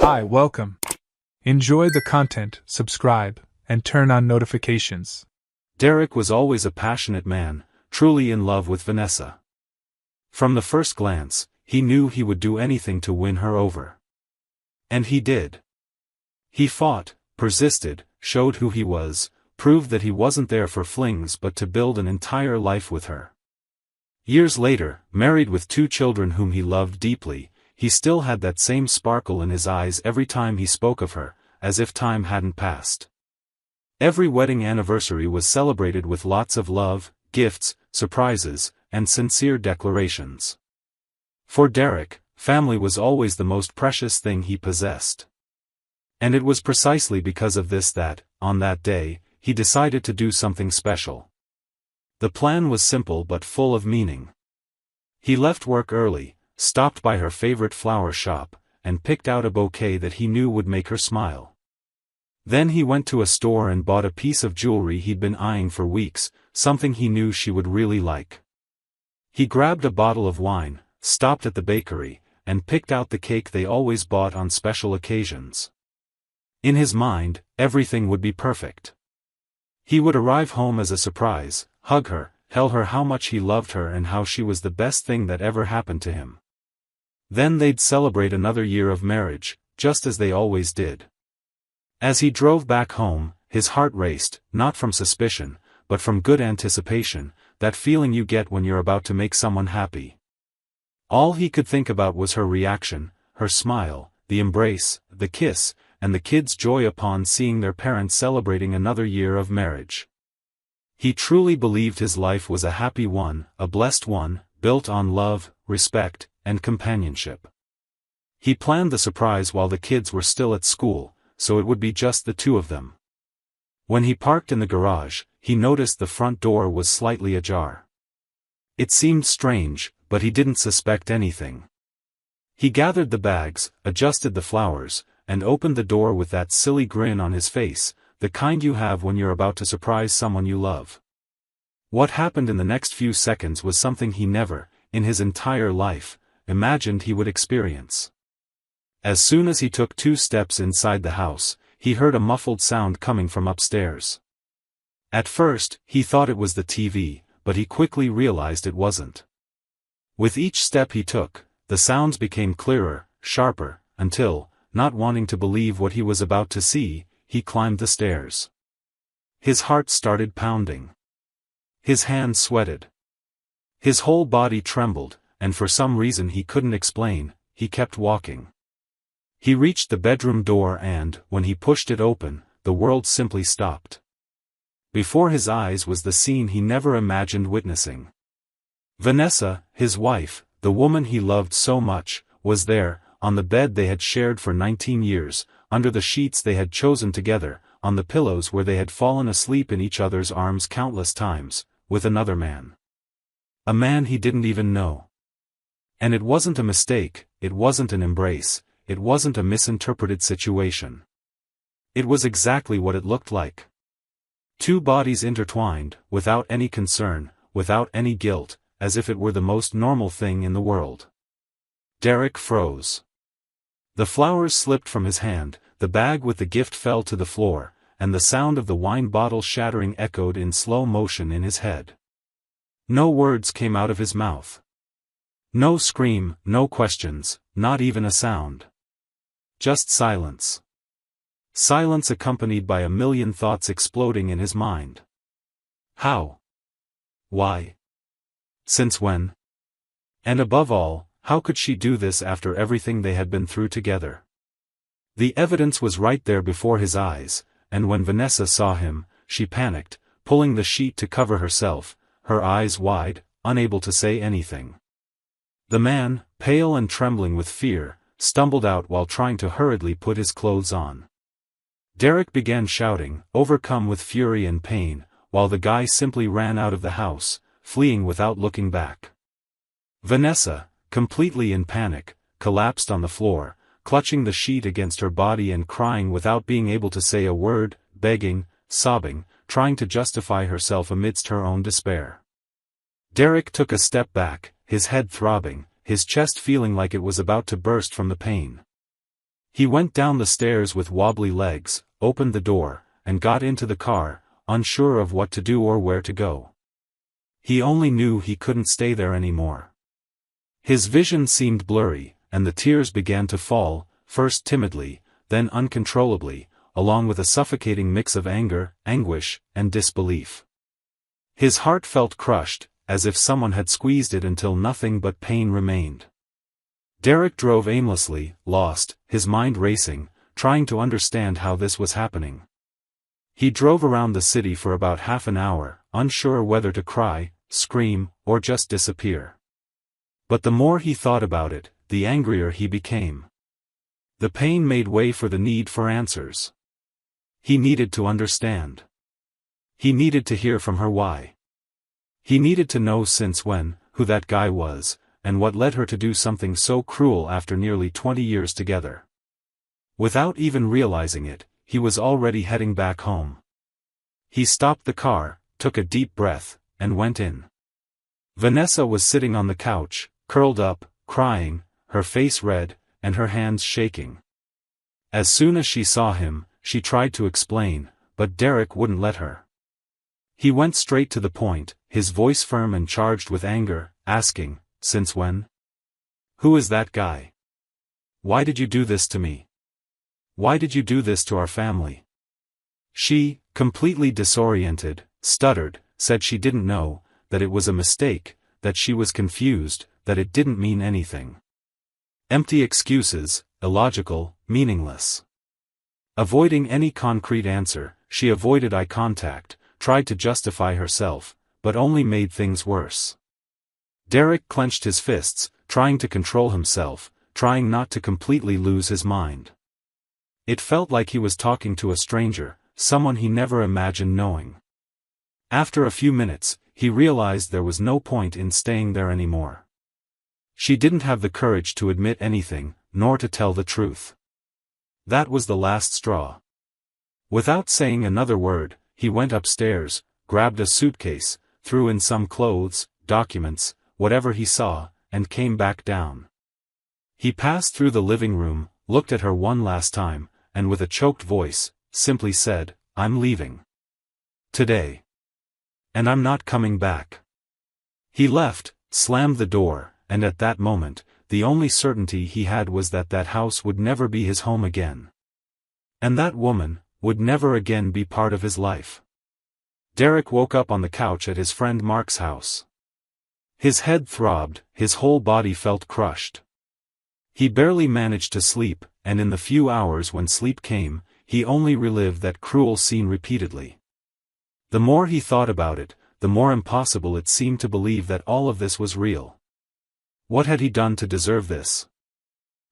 Hi, welcome. Enjoy the content, subscribe, and turn on notifications. Derek was always a passionate man, truly in love with Vanessa. From the first glance, he knew he would do anything to win her over. And he did. He fought, persisted, showed who he was, proved that he wasn't there for flings but to build an entire life with her. Years later, married with 2 children whom he loved deeply, he still had that same sparkle in his eyes every time he spoke of her, as if time hadn't passed. Every wedding anniversary was celebrated with lots of love, gifts, surprises, and sincere declarations. For Derek, family was always the most precious thing he possessed. And it was precisely because of this that, on that day, he decided to do something special. The plan was simple but full of meaning. He left work early, stopped by her favorite flower shop, and picked out a bouquet that he knew would make her smile. Then he went to a store and bought a piece of jewelry he'd been eyeing for weeks, something he knew she would really like. He grabbed a bottle of wine, stopped at the bakery, and picked out the cake they always bought on special occasions. In his mind, everything would be perfect. He would arrive home as a surprise, hug her, tell her how much he loved her and how she was the best thing that ever happened to him. Then they'd celebrate another year of marriage, just as they always did. As he drove back home, his heart raced, not from suspicion, but from good anticipation, that feeling you get when you're about to make someone happy. All he could think about was her reaction, her smile, the embrace, the kiss, and the kids' joy upon seeing their parents celebrating another year of marriage. He truly believed his life was a happy one, a blessed one, built on love, respect, and companionship. He planned the surprise while the kids were still at school, so it would be just the 2 of them. When he parked in the garage, he noticed the front door was slightly ajar. It seemed strange, but he didn't suspect anything. He gathered the bags, adjusted the flowers, and opened the door with that silly grin on his face, the kind you have when you're about to surprise someone you love. What happened in the next few seconds was something he never, in his entire life, imagined he would experience. As soon as he took 2 steps inside the house, he heard a muffled sound coming from upstairs. At first, he thought it was the TV, but he quickly realized it wasn't. With each step he took, the sounds became clearer, sharper, until, not wanting to believe what he was about to see, he climbed the stairs. His heart started pounding. His hands sweated. His whole body trembled, and for some reason he couldn't explain, he kept walking. He reached the bedroom door and, when he pushed it open, the world simply stopped. Before his eyes was the scene he never imagined witnessing. Vanessa, his wife, the woman he loved so much, was there, on the bed they had shared for 19 years, under the sheets they had chosen together, on the pillows where they had fallen asleep in each other's arms countless times, with another man. A man he didn't even know. And it wasn't a mistake, it wasn't an embrace, it wasn't a misinterpreted situation. It was exactly what it looked like. 2 bodies intertwined, without any concern, without any guilt, as if it were the most normal thing in the world. Derek froze. The flowers slipped from his hand, the bag with the gift fell to the floor, and the sound of the wine bottle shattering echoed in slow motion in his head. No words came out of his mouth. No scream, no questions, not even a sound. Just silence. Silence accompanied by a million thoughts exploding in his mind. How? Why? Since when? And above all, how could she do this after everything they had been through together? The evidence was right there before his eyes, and when Vanessa saw him, she panicked, pulling the sheet to cover herself, her eyes wide, unable to say anything. The man, pale and trembling with fear, stumbled out while trying to hurriedly put his clothes on. Derek began shouting, overcome with fury and pain, while the guy simply ran out of the house, fleeing without looking back. Vanessa, completely in panic, collapsed on the floor, clutching the sheet against her body and crying without being able to say a word, begging, sobbing, trying to justify herself amidst her own despair. Derek took a step back, his head throbbing, his chest feeling like it was about to burst from the pain. He went down the stairs with wobbly legs, opened the door, and got into the car, unsure of what to do or where to go. He only knew he couldn't stay there anymore. His vision seemed blurry, and the tears began to fall, first timidly, then uncontrollably, along with a suffocating mix of anger, anguish, and disbelief. His heart felt crushed, as if someone had squeezed it until nothing but pain remained. Derek drove aimlessly, lost, his mind racing, trying to understand how this was happening. He drove around the city for about half an hour, unsure whether to cry, scream, or just disappear. But the more he thought about it, the angrier he became. The pain made way for the need for answers. He needed to understand. He needed to hear from her why. He needed to know since when, who that guy was, and what led her to do something so cruel after nearly 20 years together. Without even realizing it, he was already heading back home. He stopped the car, took a deep breath, and went in. Vanessa was sitting on the couch, curled up, crying, her face red, and her hands shaking. As soon as she saw him, she tried to explain, but Derek wouldn't let her. He went straight to the point, his voice firm and charged with anger, asking, "Since when? Who is that guy? Why did you do this to me? Why did you do this to our family?" She, completely disoriented, stuttered, said she didn't know, that it was a mistake, that she was confused, that it didn't mean anything. Empty excuses, illogical, meaningless. Avoiding any concrete answer, she avoided eye contact, tried to justify herself, but only made things worse. Derek clenched his fists, trying to control himself, trying not to completely lose his mind. It felt like he was talking to a stranger, someone he never imagined knowing. After a few minutes, he realized there was no point in staying there anymore. She didn't have the courage to admit anything, nor to tell the truth. That was the last straw. Without saying another word, he went upstairs, grabbed a suitcase, threw in some clothes, documents, whatever he saw, and came back down. He passed through the living room, looked at her one last time, and with a choked voice, simply said, "I'm leaving. Today. And I'm not coming back." He left, slammed the door, and at that moment, the only certainty he had was that that house would never be his home again. And that woman would never again be part of his life. Derek woke up on the couch at his friend Mark's house. His head throbbed, his whole body felt crushed. He barely managed to sleep, and in the few hours when sleep came, he only relived that cruel scene repeatedly. The more he thought about it, the more impossible it seemed to believe that all of this was real. What had he done to deserve this?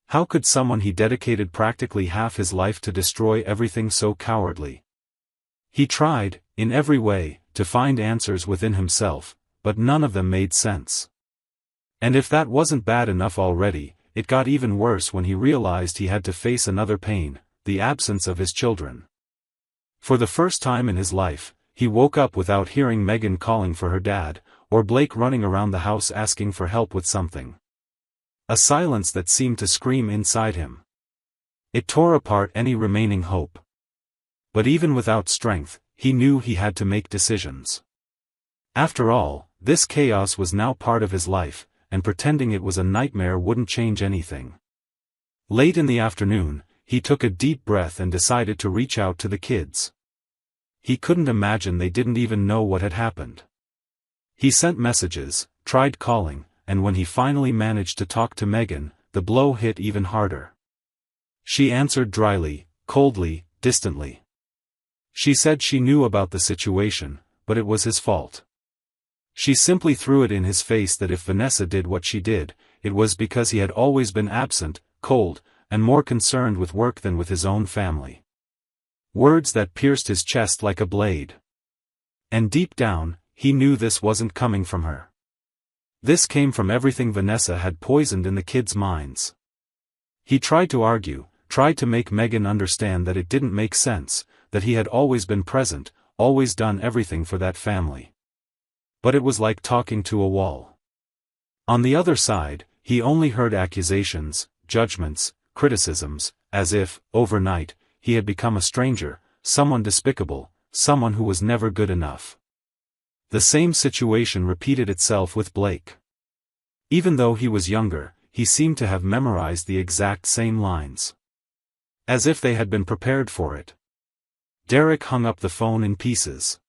How could someone he dedicated practically half his life to destroy everything so cowardly? He tried, in every way, to find answers within himself, but none of them made sense. And if that wasn't bad enough already, it got even worse when he realized he had to face another pain, the absence of his children. For the first time in his life, he woke up without hearing Megan calling for her dad, or Blake running around the house asking for help with something. A silence that seemed to scream inside him. It tore apart any remaining hope. But even without strength, he knew he had to make decisions. After all, this chaos was now part of his life, and pretending it was a nightmare wouldn't change anything. Late in the afternoon, he took a deep breath and decided to reach out to the kids. He couldn't imagine they didn't even know what had happened. He sent messages, tried calling, and when he finally managed to talk to Megan, the blow hit even harder. She answered dryly, coldly, distantly. She said she knew about the situation, but it was his fault. She simply threw it in his face that if Vanessa did what she did, it was because he had always been absent, cold, and more concerned with work than with his own family. Words that pierced his chest like a blade. And deep down, he knew this wasn't coming from her. This came from everything Vanessa had poisoned in the kids' minds. He tried to argue, tried to make Megan understand that it didn't make sense, that he had always been present, always done everything for that family. But it was like talking to a wall. On the other side, he only heard accusations, judgments, criticisms, as if, overnight, he had become a stranger, someone despicable, someone who was never good enough. The same situation repeated itself with Blake. Even though he was younger, he seemed to have memorized the exact same lines. As if they had been prepared for it. Derek hung up the phone in pieces.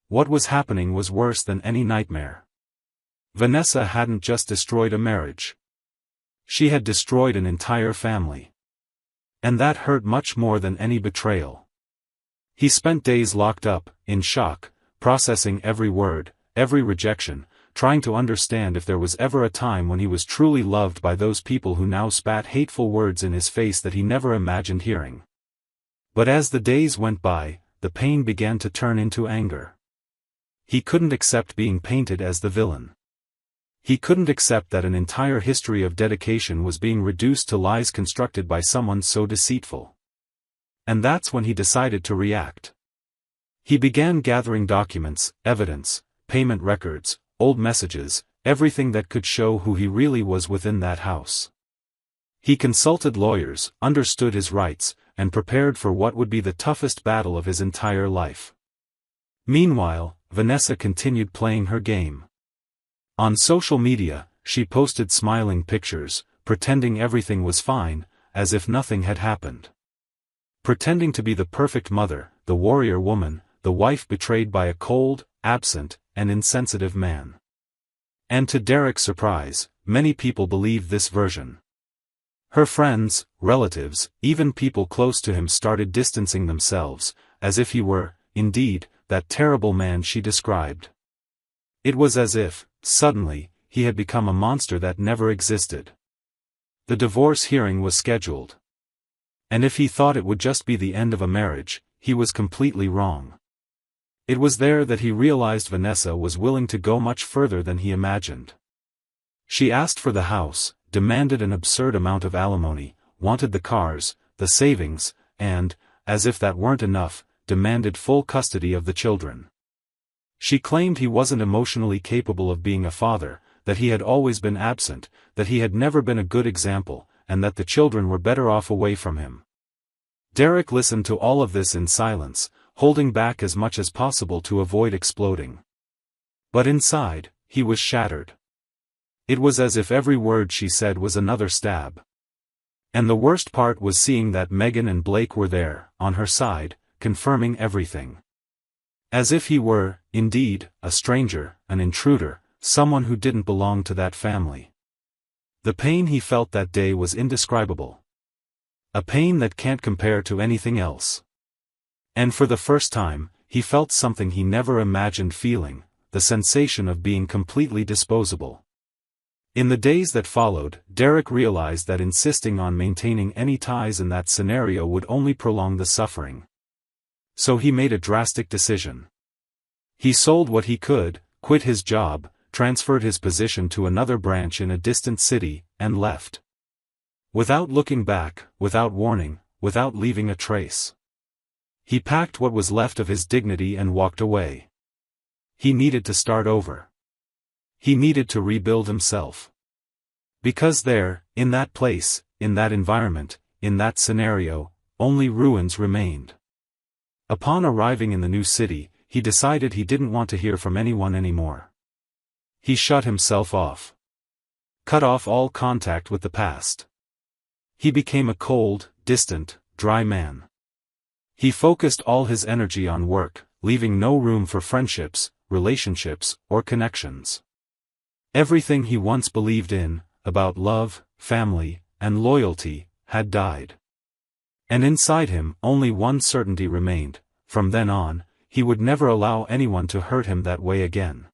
What was happening was worse than any nightmare. Vanessa hadn't just destroyed a marriage. She had destroyed an entire family. And that hurt much more than any betrayal. He spent days locked up, in shock, processing every word, every rejection, trying to understand if there was ever a time when he was truly loved by those people who now spat hateful words in his face that he never imagined hearing. But as the days went by, the pain began to turn into anger. He couldn't accept being painted as the villain. He couldn't accept that an entire history of dedication was being reduced to lies constructed by someone so deceitful. And that's when he decided to react. He began gathering documents, evidence, payment records, old messages, everything that could show who he really was within that house. He consulted lawyers, understood his rights, and prepared for what would be the toughest battle of his entire life. Meanwhile, Vanessa continued playing her game. On social media, she posted smiling pictures, pretending everything was fine, as if nothing had happened. Pretending to be the perfect mother, the warrior woman, the wife betrayed by a cold, absent, and insensitive man. And to Derek's surprise, many people believed this version. Her friends, relatives, even people close to him started distancing themselves, as if he were, indeed, that terrible man she described. It was as if, suddenly, he had become a monster that never existed. The divorce hearing was scheduled. And if he thought it would just be the end of a marriage, he was completely wrong. It was there that he realized Vanessa was willing to go much further than he imagined. She asked for the house, demanded an absurd amount of alimony, wanted the cars, the savings, and, as if that weren't enough, demanded full custody of the children. She claimed he wasn't emotionally capable of being a father, that he had always been absent, that he had never been a good example, and that the children were better off away from him. Derek listened to all of this in silence, holding back as much as possible to avoid exploding. But inside, he was shattered. It was as if every word she said was another stab. And the worst part was seeing that Megan and Blake were there, on her side, confirming everything. As if he were, indeed, a stranger, an intruder, someone who didn't belong to that family. The pain he felt that day was indescribable. A pain that can't compare to anything else. And for the first time, he felt something he never imagined feeling, the sensation of being completely disposable. In the days that followed, Derek realized that insisting on maintaining any ties in that scenario would only prolong the suffering. So he made a drastic decision. He sold what he could, quit his job, transferred his position to another branch in a distant city, and left. Without looking back, without warning, without leaving a trace. He packed what was left of his dignity and walked away. He needed to start over. He needed to rebuild himself. Because there, in that place, in that environment, in that scenario, only ruins remained. Upon arriving in the new city, he decided he didn't want to hear from anyone anymore. He shut himself off. Cut off all contact with the past. He became a cold, distant, dry man. He focused all his energy on work, leaving no room for friendships, relationships, or connections. Everything he once believed in, about love, family, and loyalty, had died. And inside him, only one certainty remained: from then on, he would never allow anyone to hurt him that way again.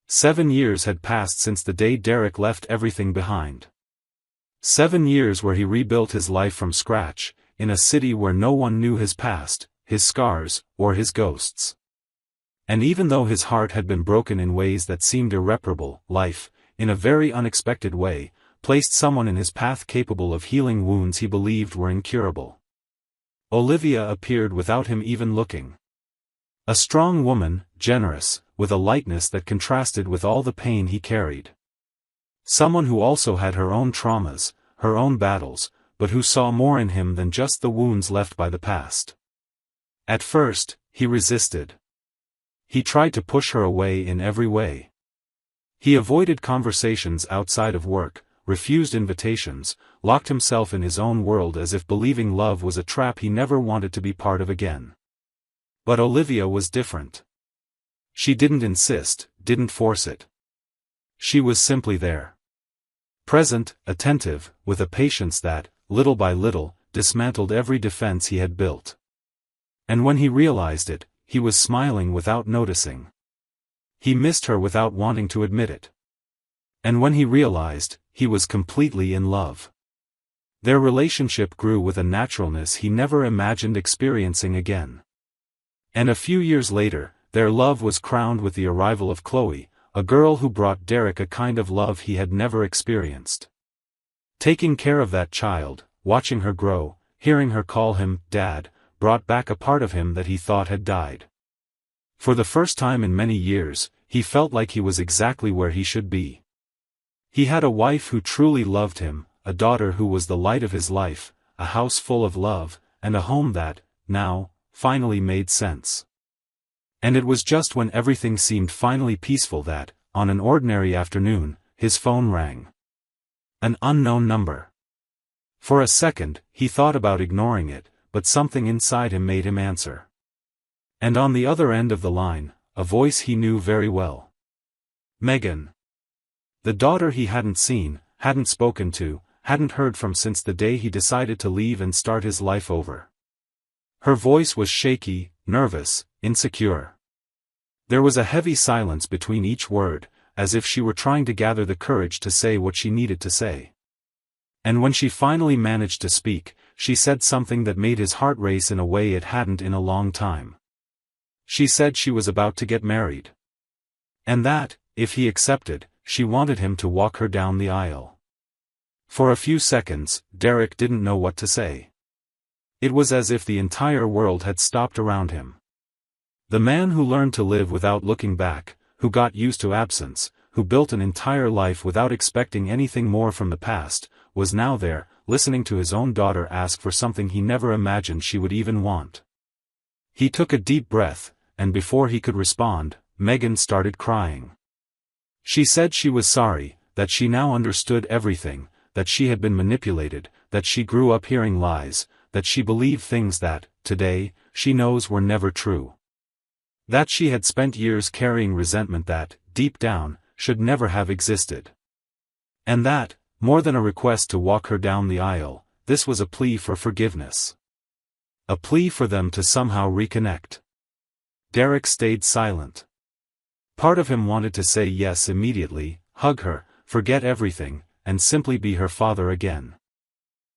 7 years had passed since the day Derek left everything behind. 7 years where he rebuilt his life from scratch, in a city where no one knew his past, his scars, or his ghosts. And even though his heart had been broken in ways that seemed irreparable, life, in a very unexpected way, placed someone in his path capable of healing wounds he believed were incurable. Olivia appeared without him even looking. A strong woman, generous, with a lightness that contrasted with all the pain he carried. Someone who also had her own traumas, her own battles, but who saw more in him than just the wounds left by the past. At first, he resisted. He tried to push her away in every way. He avoided conversations outside of work, refused invitations, locked himself in his own world as if believing love was a trap he never wanted to be part of again. But Olivia was different. She didn't insist, didn't force it. She was simply there. Present, attentive, with a patience that, little by little, dismantled every defense he had built. And when he realized it, he was smiling without noticing. He missed her without wanting to admit it. And when he realized, he was completely in love. Their relationship grew with a naturalness he never imagined experiencing again. And a few years later, their love was crowned with the arrival of Chloe, a girl who brought Derek a kind of love he had never experienced. Taking care of that child, watching her grow, hearing her call him Dad, brought back a part of him that he thought had died. For the first time in many years, he felt like he was exactly where he should be. He had a wife who truly loved him, a daughter who was the light of his life, a house full of love, and a home that, now, finally made sense. And it was just when everything seemed finally peaceful that, on an ordinary afternoon, his phone rang. An unknown number. For a second, he thought about ignoring it, but something inside him made him answer. And on the other end of the line, a voice he knew very well. Megan. The daughter he hadn't seen, hadn't spoken to, hadn't heard from since the day he decided to leave and start his life over. Her voice was shaky, nervous, insecure. There was a heavy silence between each word, as if she were trying to gather the courage to say what she needed to say. And when she finally managed to speak, she said something that made his heart race in a way it hadn't in a long time. She said she was about to get married. And that, if he accepted, she wanted him to walk her down the aisle. For a few seconds, Derek didn't know what to say. It was as if the entire world had stopped around him. The man who learned to live without looking back, who got used to absence, who built an entire life without expecting anything more from the past, was now there, listening to his own daughter ask for something he never imagined she would even want. He took a deep breath, and before he could respond, Megan started crying. She said she was sorry, that she now understood everything, that she had been manipulated, that she grew up hearing lies, that she believed things that, today, she knows were never true. That she had spent years carrying resentment that, deep down, should never have existed. And that, more than a request to walk her down the aisle, this was a plea for forgiveness. A plea for them to somehow reconnect. Derek stayed silent. Part of him wanted to say yes immediately, hug her, forget everything, and simply be her father again.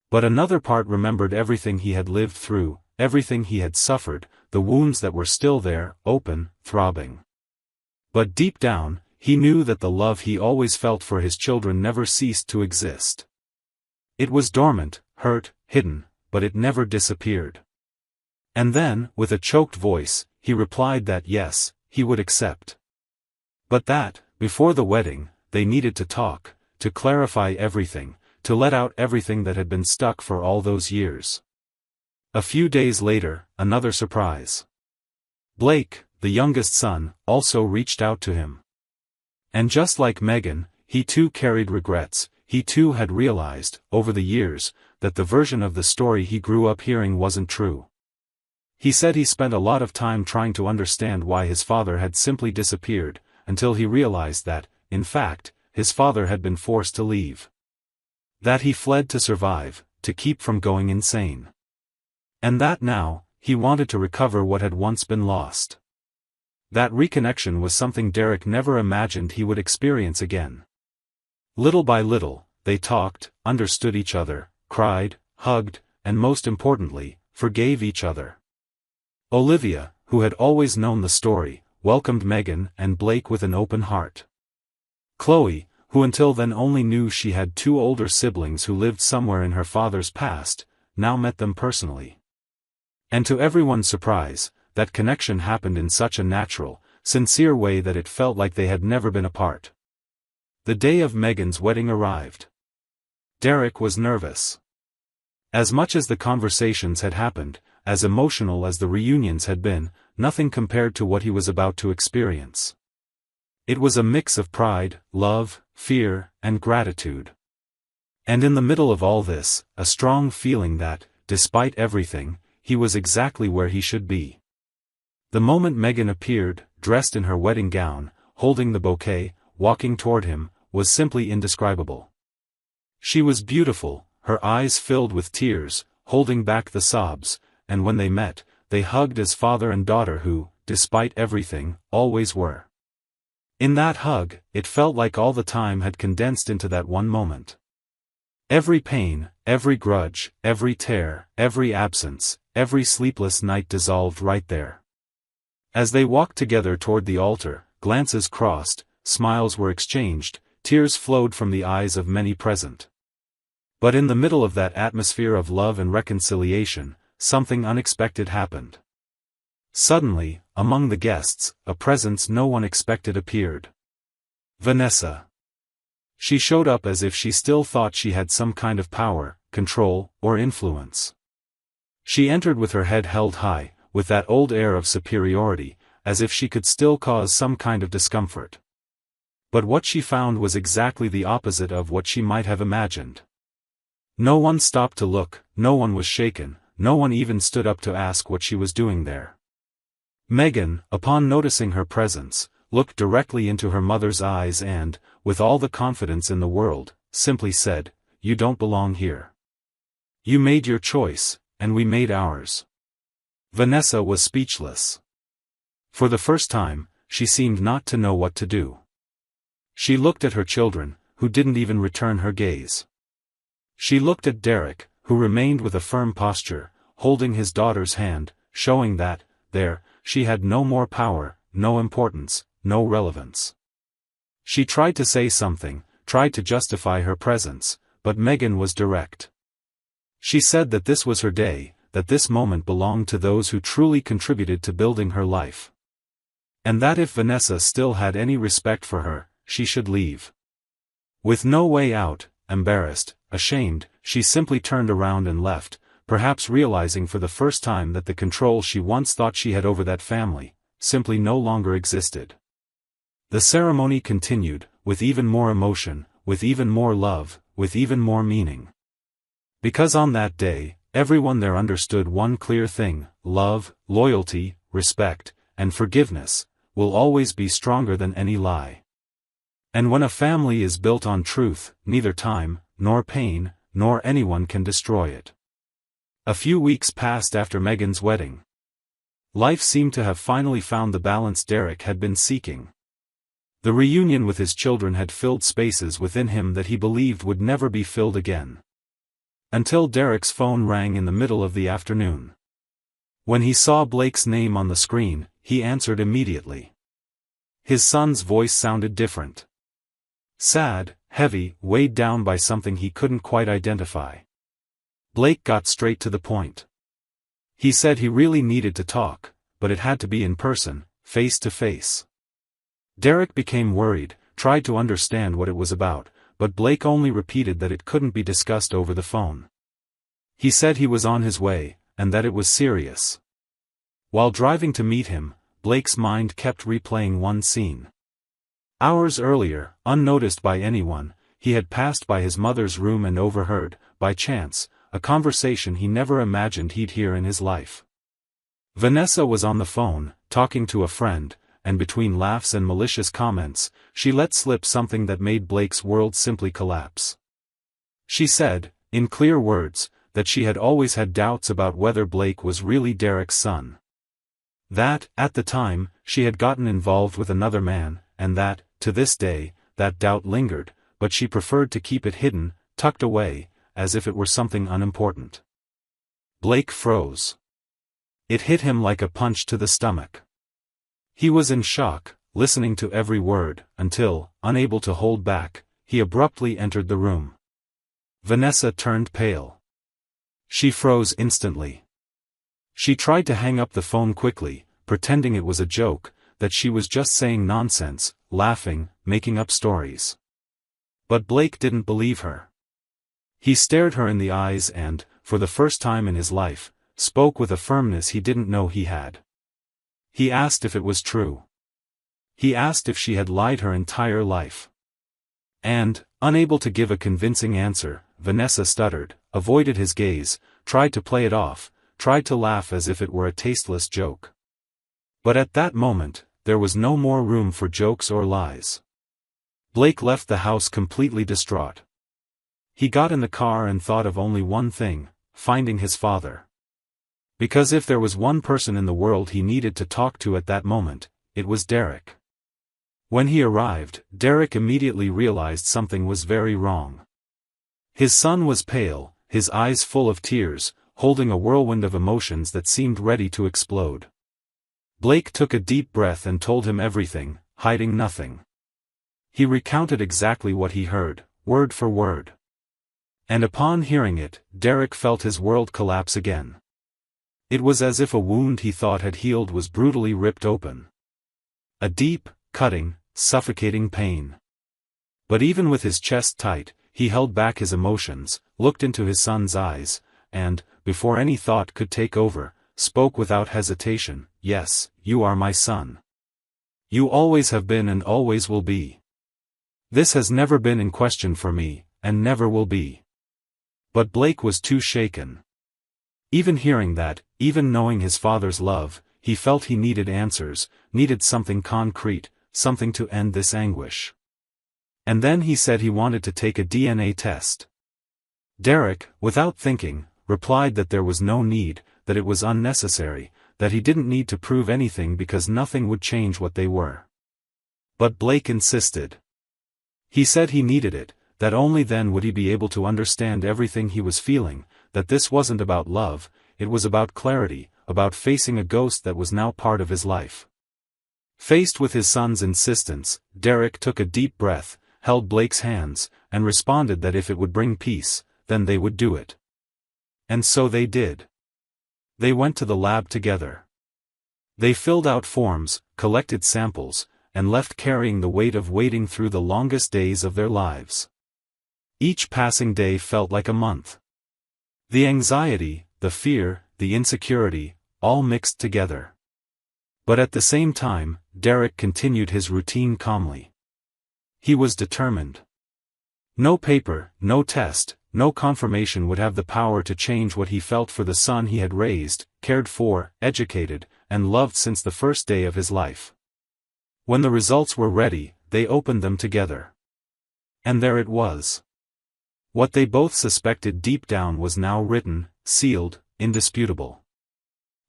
But another part remembered everything he had lived through, everything he had suffered, the wounds that were still there, open, throbbing. But deep down, he knew that the love he always felt for his children never ceased to exist. It was dormant, hurt, hidden, but it never disappeared. And then, with a choked voice, he replied that yes, he would accept. But that, before the wedding, they needed to talk, to clarify everything, to let out everything that had been stuck for all those years. A few days later, another surprise. Blake, the youngest son, also reached out to him. And just like Megan, he too carried regrets. He too had realized, over the years, that the version of the story he grew up hearing wasn't true. He said he spent a lot of time trying to understand why his father had simply disappeared, until he realized that, in fact, his father had been forced to leave. That he fled to survive, to keep from going insane. And that now, he wanted to recover what had once been lost. That reconnection was something Derek never imagined he would experience again. Little by little, they talked, understood each other, cried, hugged, and most importantly, forgave each other. Olivia, who had always known the story, welcomed Megan and Blake with an open heart. Chloe, who until then only knew she had two older siblings who lived somewhere in her father's past, now met them personally. And to everyone's surprise, that connection happened in such a natural, sincere way that it felt like they had never been apart. The day of Megan's wedding arrived. Derek was nervous. As much as the conversations had happened, as emotional as the reunions had been, nothing compared to what he was about to experience. It was a mix of pride, love, fear, and gratitude. And in the middle of all this, a strong feeling that, despite everything, he was exactly where he should be. The moment Megan appeared, dressed in her wedding gown, holding the bouquet, walking toward him, was simply indescribable. She was beautiful, her eyes filled with tears, holding back the sobs, and when they met, they hugged as father and daughter who, despite everything, always were. In that hug, it felt like all the time had condensed into that one moment. Every pain, every grudge, every tear, every absence, every sleepless night dissolved right there. As they walked together toward the altar, glances crossed, smiles were exchanged, tears flowed from the eyes of many present. But in the middle of that atmosphere of love and reconciliation, something unexpected happened. Suddenly, among the guests, a presence no one expected appeared. Vanessa. She showed up as if she still thought she had some kind of power, control, or influence. She entered with her head held high, with that old air of superiority, as if she could still cause some kind of discomfort. But what she found was exactly the opposite of what she might have imagined. No one stopped to look, no one was shaken, no one even stood up to ask what she was doing there. Megan, upon noticing her presence, looked directly into her mother's eyes and, with all the confidence in the world, simply said, "You don't belong here. You made your choice, and we made ours." Vanessa was speechless. For the first time, she seemed not to know what to do. She looked at her children, who didn't even return her gaze. She looked at Derek, who remained with a firm posture, holding his daughter's hand, showing that, there, she had no more power, no importance, no relevance. She tried to say something, tried to justify her presence, but Megan was direct. She said that this was her day, that this moment belonged to those who truly contributed to building her life. And that if Vanessa still had any respect for her, she should leave. With no way out, embarrassed, ashamed, she simply turned around and left, perhaps realizing for the first time that the control she once thought she had over that family, simply no longer existed. The ceremony continued, with even more emotion, with even more love, with even more meaning. Because on that day, everyone there understood one clear thing: love, loyalty, respect, and forgiveness will always be stronger than any lie. And when a family is built on truth, neither time, nor pain, nor anyone can destroy it. A few weeks passed after Megan's wedding. Life seemed to have finally found the balance Derek had been seeking. The reunion with his children had filled spaces within him that he believed would never be filled again. Until Derek's phone rang in the middle of the afternoon. When he saw Blake's name on the screen, he answered immediately. His son's voice sounded different. Sad, heavy, weighed down by something he couldn't quite identify. Blake got straight to the point. He said he really needed to talk, but it had to be in person, face to face. Derek became worried, tried to understand what it was about, but Blake only repeated that it couldn't be discussed over the phone. He said he was on his way, and that it was serious. While driving to meet him, Blake's mind kept replaying one scene. Hours earlier, unnoticed by anyone, he had passed by his mother's room and overheard, by chance, a conversation he never imagined he'd hear in his life. Vanessa was on the phone, talking to a friend, and between laughs and malicious comments, she let slip something that made Blake's world simply collapse. She said, in clear words, that she had always had doubts about whether Blake was really Derek's son. That, at the time, she had gotten involved with another man, and that, to this day, that doubt lingered, but she preferred to keep it hidden, tucked away, as if it were something unimportant. Blake froze. It hit him like a punch to the stomach. He was in shock, listening to every word, until, unable to hold back, he abruptly entered the room. Vanessa turned pale. She froze instantly. She tried to hang up the phone quickly, pretending it was a joke, that she was just saying nonsense, laughing, making up stories. But Blake didn't believe her. He stared her in the eyes and, for the first time in his life, spoke with a firmness he didn't know he had. He asked if it was true. He asked if she had lied her entire life. And, unable to give a convincing answer, Vanessa stuttered, avoided his gaze, tried to play it off, tried to laugh as if it were a tasteless joke. But at that moment, there was no more room for jokes or lies. Blake left the house completely distraught. He got in the car and thought of only one thing: finding his father. Because if there was one person in the world he needed to talk to at that moment, it was Derek. When he arrived, Derek immediately realized something was very wrong. His son was pale, his eyes full of tears, holding a whirlwind of emotions that seemed ready to explode. Blake took a deep breath and told him everything, hiding nothing. He recounted exactly what he heard, word for word. And upon hearing it, Derek felt his world collapse again. It was as if a wound he thought had healed was brutally ripped open. A deep, cutting, suffocating pain. But even with his chest tight, he held back his emotions, looked into his son's eyes, and, before any thought could take over, spoke without hesitation: "Yes, you are my son. You always have been and always will be. This has never been in question for me, and never will be." But Blake was too shaken. Even hearing that, even knowing his father's love, he felt he needed answers, needed something concrete, something to end this anguish. And then he said he wanted to take a DNA test. Derek, without thinking, replied that there was no need, that it was unnecessary, that he didn't need to prove anything because nothing would change what they were. But Blake insisted. He said he needed it, that only then would he be able to understand everything he was feeling, that this wasn't about love, it was about clarity, about facing a ghost that was now part of his life. Faced with his son's insistence, Derek took a deep breath, held Blake's hands, and responded that if it would bring peace, then they would do it. And so they did. They went to the lab together. They filled out forms, collected samples, and left carrying the weight of waiting through the longest days of their lives. Each passing day felt like a month. The anxiety, the fear, the insecurity, all mixed together. But at the same time, Derek continued his routine calmly. He was determined. No paper, no test, no confirmation would have the power to change what he felt for the son he had raised, cared for, educated, and loved since the first day of his life. When the results were ready, they opened them together. And there it was. What they both suspected deep down was now written, sealed, indisputable.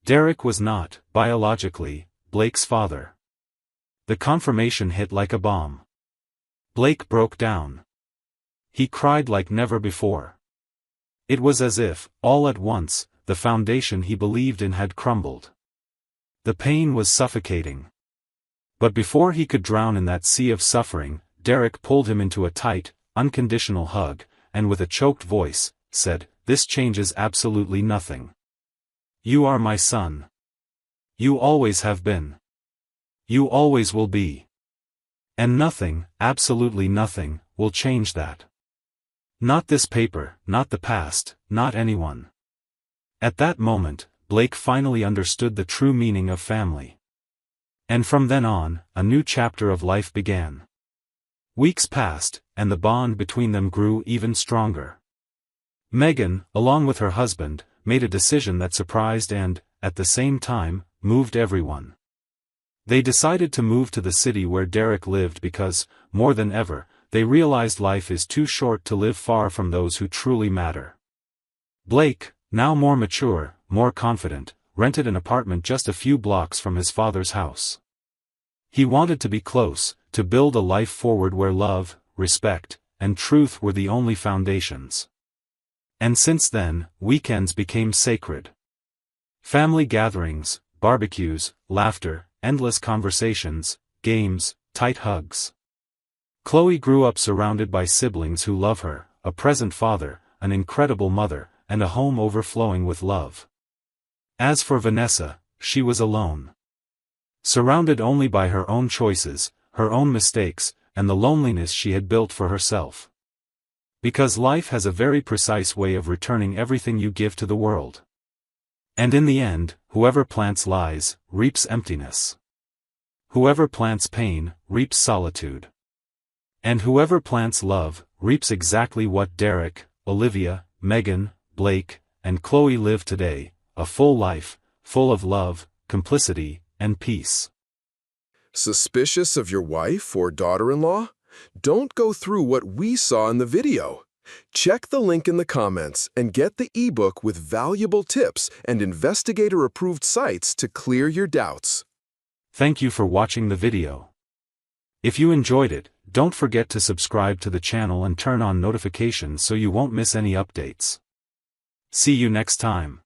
Derek was not, biologically, Blake's father. The confirmation hit like a bomb. Blake broke down. He cried like never before. It was as if, all at once, the foundation he believed in had crumbled. The pain was suffocating. But before he could drown in that sea of suffering, Derek pulled him into a tight, unconditional hug, and with a choked voice, said, "This changes absolutely nothing. You are my son. You always have been. You always will be. And nothing, absolutely nothing, will change that. Not this paper, not the past, not anyone." At that moment, Blake finally understood the true meaning of family. And from then on, a new chapter of life began. Weeks passed, and the bond between them grew even stronger. Megan, along with her husband, made a decision that surprised and, at the same time, moved everyone. They decided to move to the city where Derek lived because, more than ever, they realized life is too short to live far from those who truly matter. Blake, now more mature, more confident, rented an apartment just a few blocks from his father's house. He wanted to be close, to build a life forward where love, respect, and truth were the only foundations. And since then, weekends became sacred. Family gatherings, barbecues, laughter, endless conversations, games, tight hugs. Chloe grew up surrounded by siblings who love her, a present father, an incredible mother, and a home overflowing with love. As for Vanessa, she was alone. Surrounded only by her own choices, her own mistakes, and the loneliness she had built for herself. Because life has a very precise way of returning everything you give to the world. And in the end, whoever plants lies, reaps emptiness. Whoever plants pain, reaps solitude. And whoever plants love, reaps exactly what Derek, Olivia, Megan, Blake, and Chloe live today, a full life, full of love, complicity, and peace. Suspicious of your wife or daughter-in-law? Don't go through what we saw in the video. Check the link in the comments and get the ebook with valuable tips and investigator-approved sites to clear your doubts. Thank you for watching the video. If you enjoyed it, don't forget to subscribe to the channel and turn on notifications so you won't miss any updates. See you next time.